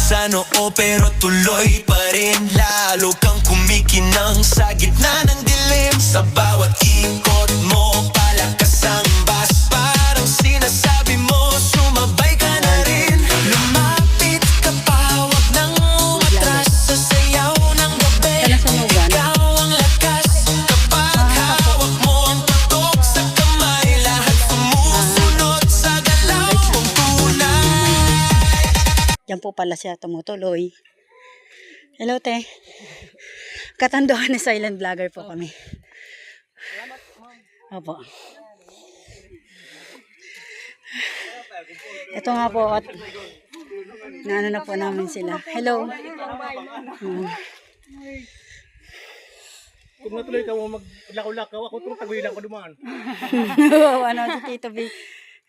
sa noo pero tuloy pa rin. Lalo kang kumikinang sa gitna ng dilim. Sa bawat ikot mo palakas ang bas. Parang sinasabi mo sumabay ka na rin. Lumapit ka pa, wag nang umatras. Sa sayaw ng gabi, ikaw ang lakas. Kapag hawak mo ang patok sa kamay, lahat sumusunod sa galaw mong tunay. Diyan po pala siya tumutuloy. Hello, te. Katanduan na silent vlogger po kami. Opo. Ito nga po at naano na po namin sila. Hello. Kung natuloy ka mo maglakaw-lakaw, ako itong taguhin ako dumaan. Ano si Tito B.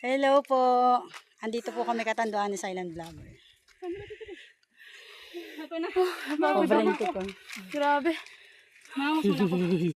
Hello po. Andito po kami katanduan ni silent vlogger. Sobrang ko. Grabe. Mamos mo na ako.